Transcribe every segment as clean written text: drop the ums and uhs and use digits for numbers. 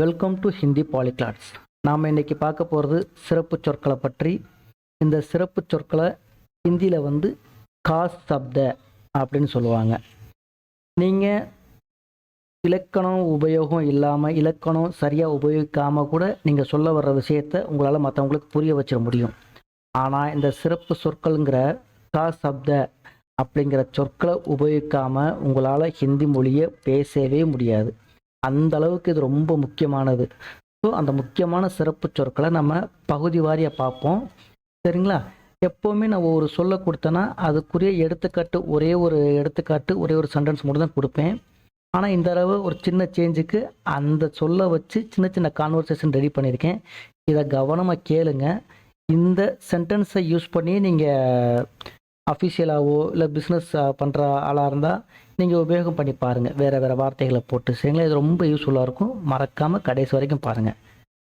Welcome to Hindi பாலிகிளாட்ஸ். நாம் இன்னைக்கு பார்க்க போகிறது சிறப்பு சொற்களை பற்றி. இந்த சிறப்பு சொற்களை ஹிந்தியில் காஸ் சப்த அப்படின்னு சொல்லுவாங்க. நீங்கள் இலக்கணம் உபயோகம் இல்லாமல், இலக்கணம் சரியாக உபயோகிக்காமல் கூட நீங்கள் சொல்ல வர்ற விஷயத்தை உங்களால் மற்றவங்களுக்கு புரிய வச்சிட முடியும். ஆனால் இந்த சிறப்பு சொற்கள்ங்கிற காஸ் சப்த அப்படிங்கிற சொற்களை உபயோகிக்காமல் உங்களால் ஹிந்தி மொழியை பேசவே முடியாது. அந்த அளவுக்கு இது ரொம்ப முக்கியமானது. ஸோ அந்த முக்கியமான சிறப்பு சொற்களை நம்ம பகுதி வாரியாக பார்ப்போம். சரிங்களா? எப்போவுமே நான் ஒரு சொல்ல கொடுத்தேன்னா அதுக்குரிய எடுத்துக்காட்டு ஒரே ஒரு சென்டென்ஸ் மட்டும் தான் கொடுப்பேன். ஆனால் இந்த தடவை ஒரு சின்ன சேஞ்சுக்கு அந்த சொல்ல வச்சு சின்ன சின்ன கான்வர்சேஷன் ரெடி பண்ணியிருக்கேன். இதை கவனமாக கேளுங்க. இந்த சென்டென்ஸை யூஸ் பண்ணி நீங்கள் அஃபிஷியலாகவோ இல்லை பிஸ்னஸ் பண்ணுற ஆளாக இருந்தால் நீங்கள் உபயோகம் பண்ணி பாருங்கள், வேறு வார்த்தைகளை போட்டு. சரிங்களா? இது ரொம்ப யூஸ்ஃபுல்லாக இருக்கும். மறக்காமல் கடைசி வரைக்கும் பாருங்கள்.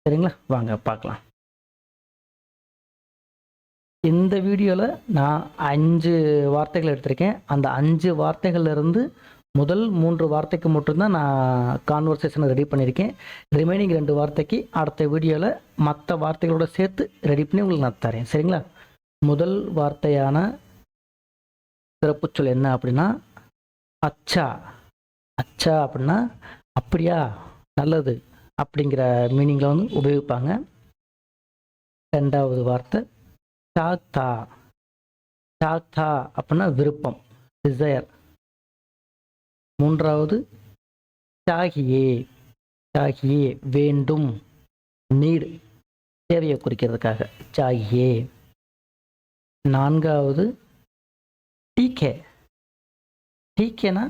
சரிங்களா? வாங்க பார்க்கலாம். இந்த வீடியோவில் நான் 5 வார்த்தைகள் எடுத்திருக்கேன். அந்த 5 வார்த்தைகள்லேருந்து முதல் 3 வார்த்தைக்கு மட்டும்தான் நான் கான்வர்சேஷனை ரெடி பண்ணியிருக்கேன். ரிமைனிங் 2 வார்த்தைக்கு அடுத்த வீடியோவில் மற்ற வார்த்தைகளோட சேர்த்து ரெடி பண்ணி உங்களுக்கு நான் தரேன். சரிங்களா? முதல் வார்த்தையான சிறப்புச்சொல் என்ன அப்படின்னா அச்சா. அச்சா அப்படின்னா அப்படியா, நல்லது அப்படிங்கிற மீனிங்கில் உபயோகிப்பாங்க. 2வது வார்த்தை சாக்தா. சாக்தா அப்படின்னா விருப்பம், டிசையர். 3வது சாகியே. சாகியே வேண்டும், நீடு, தேவையை குறிக்கிறதுக்காக சாகியே. 4வது டீக்கே. டீக்கேனா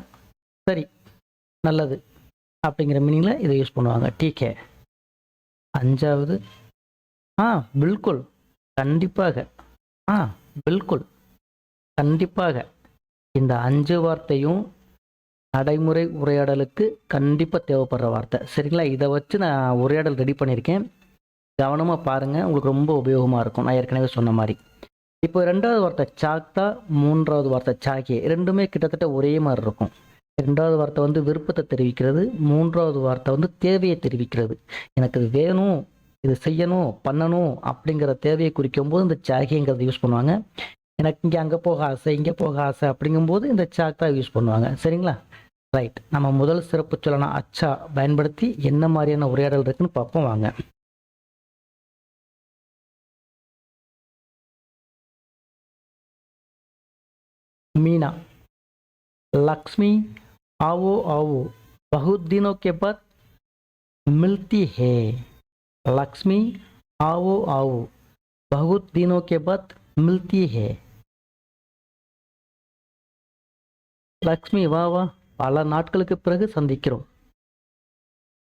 சரி, நல்லது அப்படிங்கிற மீனிங்கில் இதை யூஸ் பண்ணுவாங்க, டீக்கே. 5வது பில்குல், கண்டிப்பாக. பில்குல், கண்டிப்பாக. இந்த 5 வார்த்தையும் நடைமுறை உரையாடலுக்கு கண்டிப்பாக தேவைப்படுற வார்த்தை. சரிங்களா? இதை வச்சு நான் உரையாடல் ரெடி பண்ணியிருக்கேன். கவனமாக பாருங்கள், உங்களுக்கு ரொம்ப உபயோகமாக இருக்கும். நான் ஏற்கனவே சொன்ன மாதிரி. இப்போ 2வது வார்த்தை சாக்தா, 3வது வார்த்தை சாகியே, ரெண்டுமே கிட்டத்தட்ட ஒரே மாதிரி இருக்கும். 2வது வார்த்தை விருப்பத்தை தெரிவிக்கிறது, 3வது வார்த்தை தேவையை தெரிவிக்கிறது. எனக்கு இது வேணும், இது செய்யணும், பண்ணணும் அப்படிங்கிற தேவையை குறிக்கும் போது இந்த சாகியங்கிறத யூஸ் பண்ணுவாங்க. எனக்கு இங்கே அங்கே போக ஆசை, இங்கே போக ஆசை அப்படிங்கும்போது இந்த சாக்தா யூஸ் பண்ணுவாங்க. சரிங்களா? ரைட். நம்ம முதல் சிறப்பு சொல்லலாம் அச்சா பயன்படுத்தி என்ன மாதிரியான உரையாடல் இருக்குன்னு பார்ப்போம் வாங்க. मीना, लक्ष्मी आओ आओ, बहुत दिनों के बाद मिलती है. लक्ष्मी आओ आओ, बहुत दिनों के बाद मिलती है. லக்ஷ்மி வா வா, பல நாட்களுக்கு பிறகு சந்திக்கிறோம்.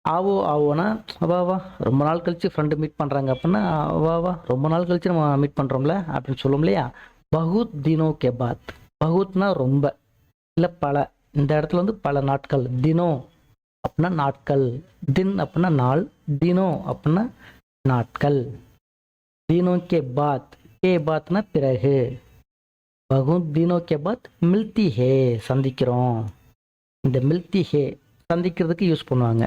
ஆவோ ஆவோனா வா வா, ரொம்ப நாள் கழிச்சு ஃப்ரெண்டு மீட் பண்ணுறாங்க அப்படின்னா வா வா, ரொம்ப நாள் கழிச்சு நம்ம மீட் பண்ணுறோம்ல அப்படின்னு சொல்லும் இல்லையா? பகுத் தினோ கே பாத். பகுத்னா ரொம்ப, இல்லை பல. இந்த இடத்துல பல நாட்கள். தினோ அப்படின்னா நாட்கள், தின் அப்படின்னா நாள், தினோ அப்படின்னா நாட்கள். தினோ கே பாத், கே பாத்னா பிறகு. பகுத் தினோ கே பாத் மில்தி ஹே, சந்திக்கிறோம். இந்த மில்தி ஹே சந்திக்கிறதுக்கு யூஸ் பண்ணுவாங்க.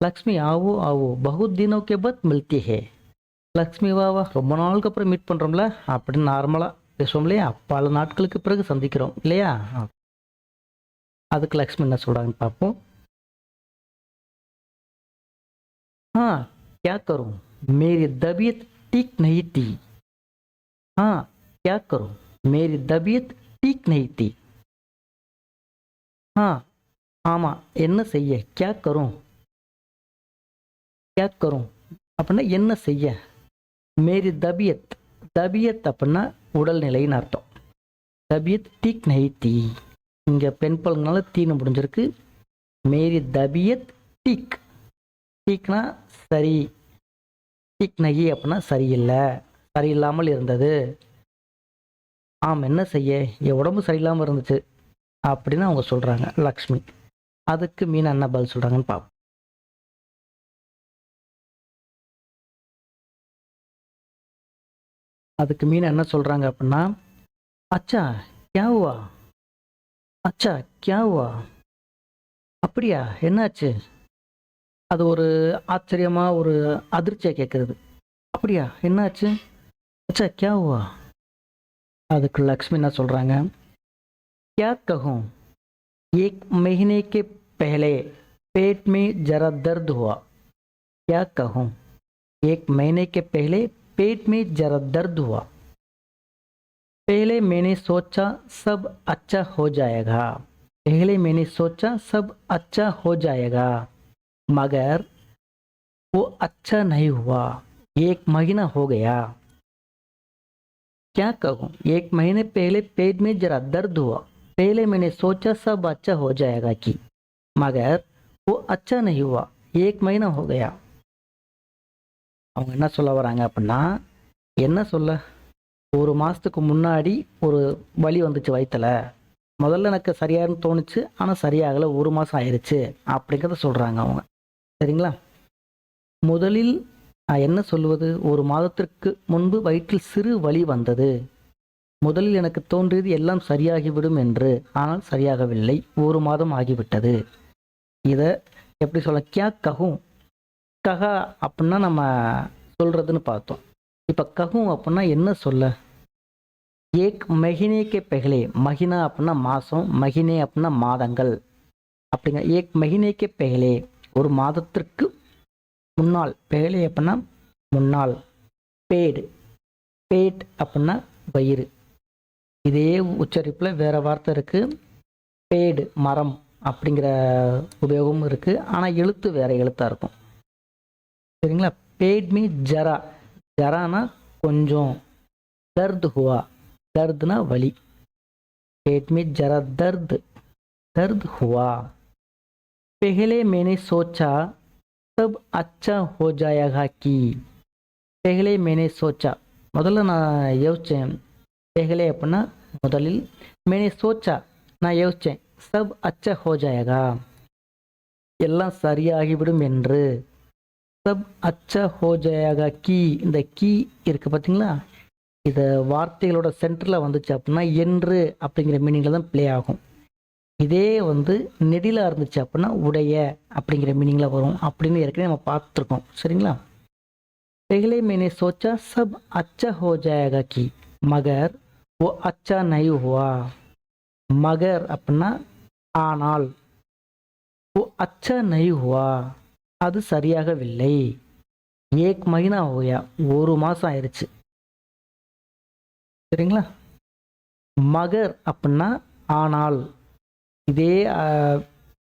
லக்ஷ்மி ஆவோ ஆவோ, பகுத் தினோ கே பாத் மில்தி ஹே. லக்ஷ்மி வா வா, ரொம்ப நாளுக்கு அப்புறம் மீட் பண்ணுறோம்ல அப்படின்னு நார்மலாக பேசுவோம் இல்லையா? பல நாட்களுக்கு பிறகு சந்திக்கிறோம் இல்லையா? அதுக்கு லக்ஷ்மி என்ன சொல்கிறாங்கன்னு பார்ப்போம். क्या करूं, मेरी तबीयत ठीक नहीं थी. क्या करूं, मेरी तबीयत ठीक नहीं थी. ஆமாம், என்ன செய்ய. क्या करूं, क्या करूं அப்படின்னா என்ன செய்ய. மேரி தபியத். தபியத் அப்படின்னா உடல்நிலைன்னு அர்த்தம். தபியத் டீக் நை தீ, இங்கே பெண் பழங்கனால தீன்னு முடிஞ்சிருக்கு. மேரி தபியத் டீக். டீக்னா சரி, டீக் நகி அப்படின்னா சரியில்லை, சரியில்லாமல் இருந்தது. என்ன செய்ய, என் உடம்பு சரியில்லாமல் இருந்துச்சு அப்படின்னு அவங்க சொல்கிறாங்க லக்ஷ்மி. அதுக்கு மீனா என்ன பதில் சொல்கிறாங்கன்னு பார்ப்போம். அதுக்கு மீனா என்ன சொல்கிறாங்க அப்படின்னா, அச்சா கியா ஹுவா. அச்சா கியா ஹுவா, அப்படியா, என்னாச்சு. அது ஒரு ஆச்சரியமாக ஒரு அதிர்ச்சியாக கேட்குறது. அப்படியா என்னாச்சு? அச்சா கியா ஹுவா? அதுக்கு லக்ஷ்மி என்ன சொல்கிறாங்க, क्या कहूँ, एक महीने के पहले पेट में जरा दर्द हुआ। क्या कहूँ, एक महीने के पहले पेट में जरा दर्द हुआ। पहले मैंने सोचा सब अच्छा हो जाएगा। पहले मैंने सोचा सब अच्छा हो जाएगा, मगर वो अच्छा नहीं हुआ। एक महीना हो गया। क्या कहूँ, एक महीने पहले पेट में जरा दर्द हुआ। पहले मैंने सोचा सब अच्छा हो जाएगा कि, मगर वो अच्छा नहीं हुआ। एक महीना हो गया। அவங்க என்ன சொல்ல வராங்க அப்படின்னா, என்ன சொல்ல, ஒரு மாதத்துக்கு முன்னாடி ஒரு வலி வந்துச்சு வயிற்றுல. முதல்ல எனக்கு சரியான்னு தோணுச்சு, ஆனால் சரியாகலை, ஒரு மாதம் ஆயிடுச்சு அப்படிங்கிறத சொல்கிறாங்க அவங்க. சரிங்களா? முதலில் நான் என்ன சொல்வது, ஒரு மாதத்திற்கு முன்பு வயிற்றில் சிறு வலி வந்தது. முதலில் எனக்கு தோன்றியது எல்லாம் சரியாகிவிடும் என்று, ஆனால் சரியாகவில்லை, ஒரு மாதம் ஆகிவிட்டது. இதை எப்படி சொல்ல, கியா கஹும், கஹா அப்படின்னா நம்ம சொல்றதுன்னு பார்த்தோம். இப்போ கஹும் அப்படின்னா என்ன சொல்ல, ஏக் மஹினேக்கே பெஹலே, மஹினா அப்படின்னா மாதம், மஹினே அப்படின்னா மாதங்கள் அப்படிங்க. ஏக் மஹினேக்கே பெஹலே, ஒரு மாதத்திற்கு முன்னால், பெஹலே அப்படின்னா முன்னால், பேடு, பேட் அப்படின்னா வயிறு. இதே உச்சரிப்பில் வேற வார்த்தை இருக்கு, பேடு மரம் அப்படிங்கிற உபயோகமும் இருக்கு, ஆனால் எழுத்து வேற எழுத்தாக இருக்கும். சரிங்களா? பேட் மீ ஜரா, ஜரானா கொஞ்சம், தர்த் ஹுவா, தர்த்னா வலி. पेट में जरा दर्द दर्द हुआ। पहले मैंने सोचा सब अच्छा हो जाएगा कि, पहले मैंने सोचा, முதல்ல நான் யோசித்தேன். पहले அப்படின்னா முதலில், मैंने सोचा நான் யோசித்தேன், सब अच्छा हो जाएगा எல்லாம் சரியாகிவிடும் என்று, सब अच्छा हो जाएगा कि, இந்த கீ இருக்கு பார்த்தீங்களா, இதை வார்த்தைகளோட சென்டரில் வந்துச்சு அப்படின்னா என்று அப்படிங்கிற மீனிங்கில் தான் ப்ளே ஆகும். இதே நெடிலாக இருந்துச்சு அப்படின்னா உடைய அப்படிங்கிற மீனிங்கில் வரும் அப்படின்னு ஏற்கனவே நம்ம பார்த்துருக்கோம். சரிங்களா? पहले मैंने सोचा सब अच्छा हो जाएगा कि, मगर वो अच्छा नहीं हुआ। मगर அப்படின்னா ஆனால், वो अच्छा नहीं हुआ அது சரியாகவில்லை। एक महीना हो गया, ஒரு மாதம் ஆயிடுச்சு. சரிங்களா? மகர் அப்படின்னா ஆனால், இதே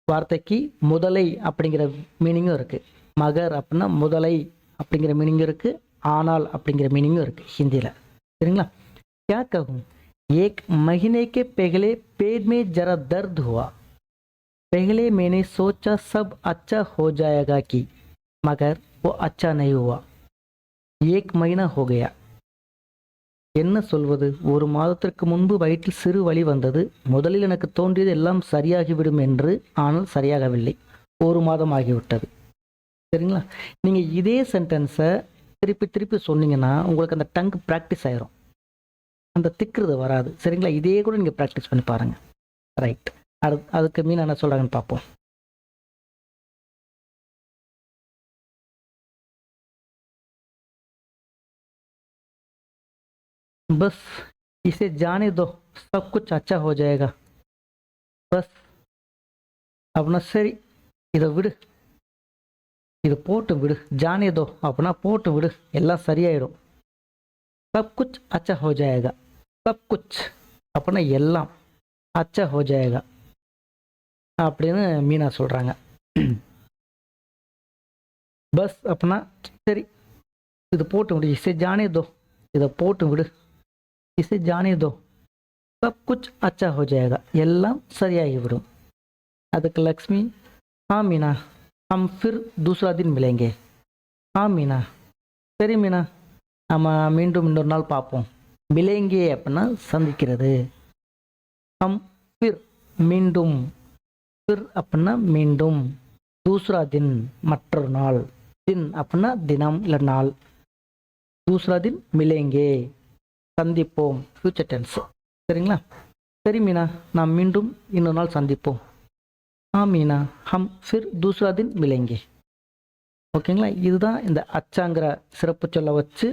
வார்த்தைக்கு முதலை அப்படிங்கிற மீனிங்கும் இருக்கு. மகர் அப்படின்னா முதலை அப்படிங்கிற மீனிங்கும் இருக்கு, ஆனால் அப்படிங்கிற மீனிங்கும் இருக்கு ஹிந்தியில். சரிங்களா? क्या कहूँ, एक महीने के पहले पेट में जरा दर्द हुआ। पहले मैंने सोचा सब अच्छा हो जाएगा कि, मगर वो अच्छा नहीं हुआ। एक महीना हो गया। என்ன சொல்வது, ஒரு மாதத்திற்கு முன்பு வயிற்றில் சிறு வலி வந்தது. முதலில் எனக்கு தோன்றியது எல்லாம் சரியாகிவிடும் என்று, ஆனால் சரியாகவில்லை, ஒரு மாதம் ஆகிவிட்டது. சரிங்களா? நீங்கள் இதே சென்டென்ஸை திருப்பி திருப்பி சொன்னீங்கன்னா உங்களுக்கு அந்த டங்க் ப்ராக்டிஸ் ஆயிரும், அந்த திக்கிறது வராது. சரிங்களா? இதே கூட நீங்கள் ப்ராக்டிஸ் பண்ணி பாருங்கள். ரைட், அதுக்கு மீன் என்ன சொல்கிறாங்கன்னு பார்ப்போம். बस इसे जाने दो सब कुछ अच्छा हो जाएगा। बस அப்படின்னா சரி, இதை விடு, இது போட்டு விடு. ஜானே தோ அப்படின்னா போட்டு விடு, எல்லாம் சரியாயிடும். சப் குச் அச்சா ஹோ ஜாயேகா, சப் குச் அப்படின்னா எல்லாம், அச்சா ஹோ ஜாயேகா அப்படின்னு மீனா சொல்கிறாங்க. பஸ் அப்படின்னா சரி, இது போட்டு விடு. இசை ஜானே தோ, இதை போட்டு விடு. இசை ஜானே தோ சப் குச் அச்சா ஹோ ஜாயேகா எல்லாம் சரியாகிவிடும். அதுக்கு லக்ஷ்மி, हाँ मीना हम फिर दूसरा दिन मिलेंगे। हाँ मीना, சரி மீனா, நம்ம மீண்டும் இன்னொரு நாள் பார்ப்போம். மிலேங்கே அப்படின்னா சந்திக்கிறது. ஹம் ஃபிர் மீண்டும், ஃபிர் அப்படின்னா மீண்டும், தூஸ்ரா தின் மற்றொரு நாள், தின் அப்படின்னா தினம் இல்லை நாள், தூஸ்ரா தின் மிலேங்கே சந்திப்போம், ஃபியூச்சர் டென்ஸ். சரிங்களா? சரி மீனா, நாம் மீண்டும் இன்னொரு நாள் சந்திப்போம். हाँ मीना हम फिर दूसरा दिन मिलेंगे। ஓகேங்களா? இதுதான் இந்த அச்சாங்கிற சிறப்பு சொல்ல வச்சு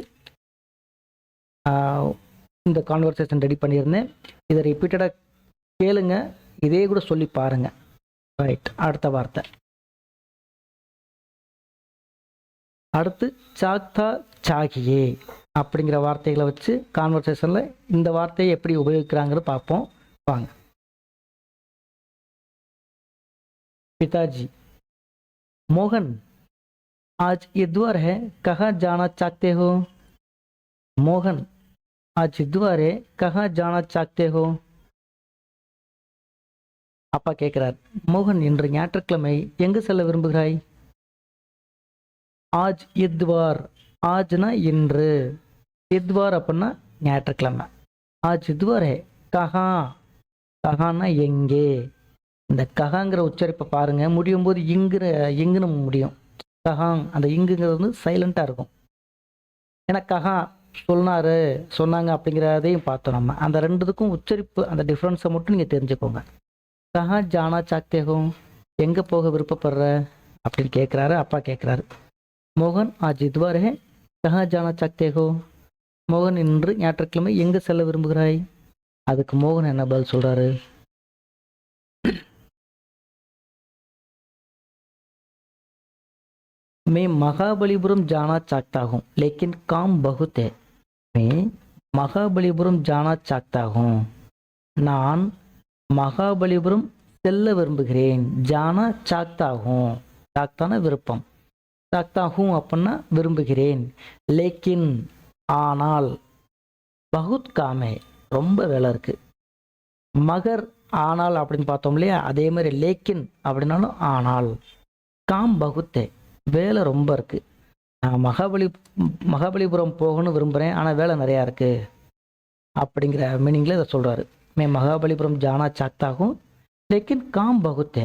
இந்த கான்வர்சேஷன் ரெடி பண்ணியிருந்தேன். இதை ரிப்பீட்டடாக கேளுங்க, இதே கூட சொல்லி பாருங்க. ரைட், அடுத்த வார்த்தை. அடுத்து சாக்தா சாகியே அப்படிங்கிற வார்த்தைகளை வச்சு கான்வர்சேஷனில் இந்த வார்த்தையை எப்படி உபயோகிக்கிறாங்கிறது பார்ப்போம் வாங்க. पिताजी, मोहन आज इतवार है, कहाँ जाना चाहते हो? मोहन आज इतवार है, कहाँ जाना चाहते हो? அப்பா கேட்கிறார், மோகன் இன்று ஞாயிற்றுக்கிழமை எங்கு செல்ல விரும்புகிறாய்? ஆஜ் இத்வார், ஆஜ்னா இன்று, இத்வார் அப்படின்னா ஞாயிற்றுக்கிழமை. ஆஜ் இத்வார் ஹே, கஹா, கஹான்னா எங்கே. இந்த கஹாங்கிற உச்சரிப்பை பாருங்க, முடியும் போது இங்குன்னு முடியும். கஹாங், அந்த இங்குங்கிறது வந்து சைலண்டாக இருக்கும். ஏன்னா கஹா சொன்னாங்க அப்படிங்கிறதையும் பார்த்தோம் நம்ம. அந்த ரெண்டுத்துக்கும் உச்சரிப்பு, அந்த டிஃப்ரென்ஸை மட்டும் நீங்கள் தெரிஞ்சுக்கோங்க. கஹா ஜானா சாக்தேகோ, எங்கே போக விருப்பப்படுற அப்படின்னு கேட்குறாரு. அப்பா கேட்குறாரு, மோகன் ஆஜ் இத்வார் ஹே, கஹா ஜானா சாக்தேகோ. மோகன் இன்று ஞாயிற்றுக்கிழமை எங்கே செல்ல விரும்புகிறாய்? அதுக்கு மோகன் என்ன பதில் சொல்கிறாரு? मैं महाबलीपुरम जाना चाहता हूँ लेकिन काम बहुत है. मैं மகாபலிபுரம் ஜானா சாக்தா ஹூம், நான் மகாபலிபுரம் செல்ல விரும்புகிறேன். ஜானா சாக்தா ஹூம், சாக்தான விருப்பம், சாக்தா ஹூம் அப்படின்னா விரும்புகிறேன். லேக்கின் ஆனால், பகுத் காமே ரொம்ப வேலை இருக்கு. மகர் ஆனால் அப்படின்னு பார்த்தோம் இல்லையா, அதே மாதிரி லேக்கின் அப்படின்னாலும் ஆனால். காம் பகுத்தே, வேலை ரொம்ப இருக்கு. நான் மகாபலிபுரம் போகணும்னு விரும்புகிறேன், ஆனால் வேலை நிறையா இருக்கு அப்படிங்கிற மீனிங்கில் இதை சொல்கிறாரு. மே மகாபலிபுரம் ஜானா சாக்தாகும் லேக்கின் காம் பகுத்தே.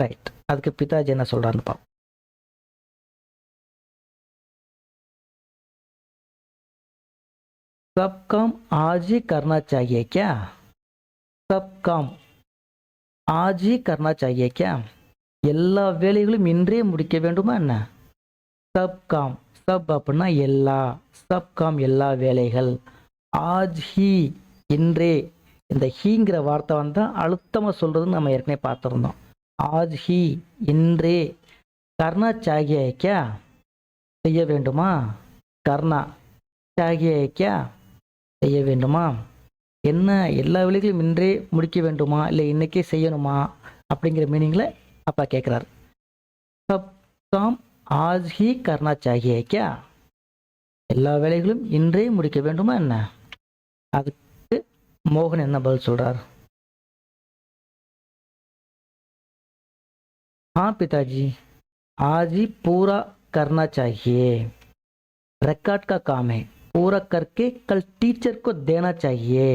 ரைட், அதுக்கு பிதாஜி என்ன சொல்கிறாருன்னு பார்ப்போம். सब काम आज ही करना चाहिए क्या? सब काम आज ही करना चाहिए क्या? எல்லா வேலைகளும் இன்றே முடிக்க வேண்டுமா என்ன? சப் காம், சப் அப்படின்னா எல்லா, சப் காம் எல்லா வேலைகள். ஆஜ் ஹி இன்றே, இந்த ஹீங்கிற வார்த்தை வந்தால் அழுத்தமாக சொல்கிறதுன்னு நம்ம ஏற்கனவே பார்த்துருந்தோம். ஆஜ் ஹி இன்றே. கர்ணா சாகியா, செய்ய வேண்டுமா. கர்ணா சாகியா, செய்ய வேண்டுமா. என்ன, எல்லா வேலைகளும் இன்றே முடிக்க வேண்டுமா, இல்லை இன்னைக்கே செய்யணுமா அப்படிங்கிற மீனிங்கில் அப்பா கேட்குறாரு. சப் காம் ஆஜ் ஹி கர்னா சாகியே கியா, எல்லா வேலைகளும் இன்றே முடிக்க வேண்டுமா என்ன? அதுக்கு மோகன் என்ன பதில் சொல்றார்? हाँ पिताजी, आज ही पूरा करना चाहिए. रिकॉर्ड का काम है, पूरा करके कल टीचर को देना चाहिए.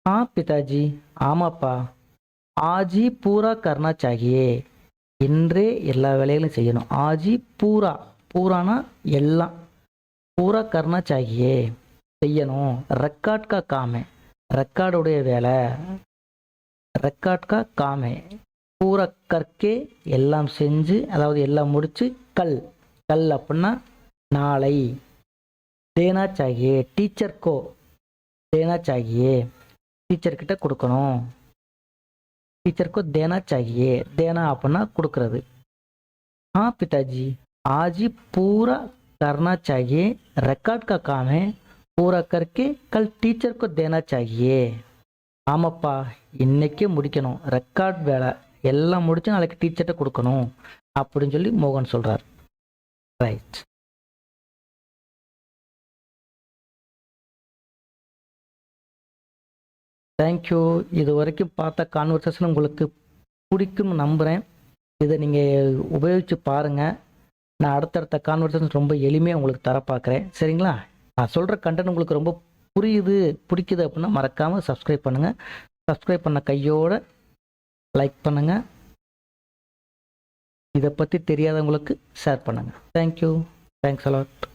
हाँ पिताजी, ஆமாப்பா, ஆஜி பூரா கர்னா சாகியே, இன்றே எல்லா வேலைகளும் செய்யணும். ஆஜி பூரா, பூரானா எல்லாம், பூரா கர்னா சாகியே செய்யணும். ரெக்கார்ட் கா காமே, ரெக்கார்டுடைய வேலை. ரெக்கார்ட் கா காமே, பூரா கற்கே எல்லாம் செஞ்சு, அதாவது எல்லாம் முடிச்சு. கல், கல் அப்படின்னா நாளை. தேனா சாகியே, டீச்சர்க்கோ தேனா சாகியே, டீச்சர்கிட்ட கொடுக்கணும். टीचर को देना चाहिए, देना अपना கொடுக்கிறது. हाँ पिताजी, आज ही पूरा करना चाहिए. रिकॉर्ड का काम है, पूरा करके कल टीचर को देना चाहिए. ஆமாப்பா, இன்னைக்கே முடிக்கணும். ரெக்கார்ட் வேலை எல்லாம் முடிச்சு நாளைக்கு டீச்சர்கிட்ட கொடுக்கணும் அப்படின்னு சொல்லி மோகன் சொல்றார். Right, thank you. இது வரைக்கும் பார்த்த கான்வர்சேஷன் உங்களுக்கு பிடிக்கும்னு நம்புகிறேன். இதை நீங்கள் உபயோகித்து பாருங்கள். நான் அடுத்தடுத்த கான்வர்சேஷன் ரொம்ப எளிமையாக உங்களுக்கு தர பார்க்குறேன். சரிங்களா? நான் சொல்கிற கண்டென்ட் உங்களுக்கு ரொம்ப புரியுது, பிடிக்குது அப்படின்னா மறக்காமல் சப்ஸ்கிரைப் பண்ணுங்கள். சப்ஸ்கிரைப் பண்ண கையோடு லைக் பண்ணுங்கள். இதை பற்றி தெரியாதவங்களுக்கு ஷேர் பண்ணுங்கள். தேங்க்யூ. Thanks a lot.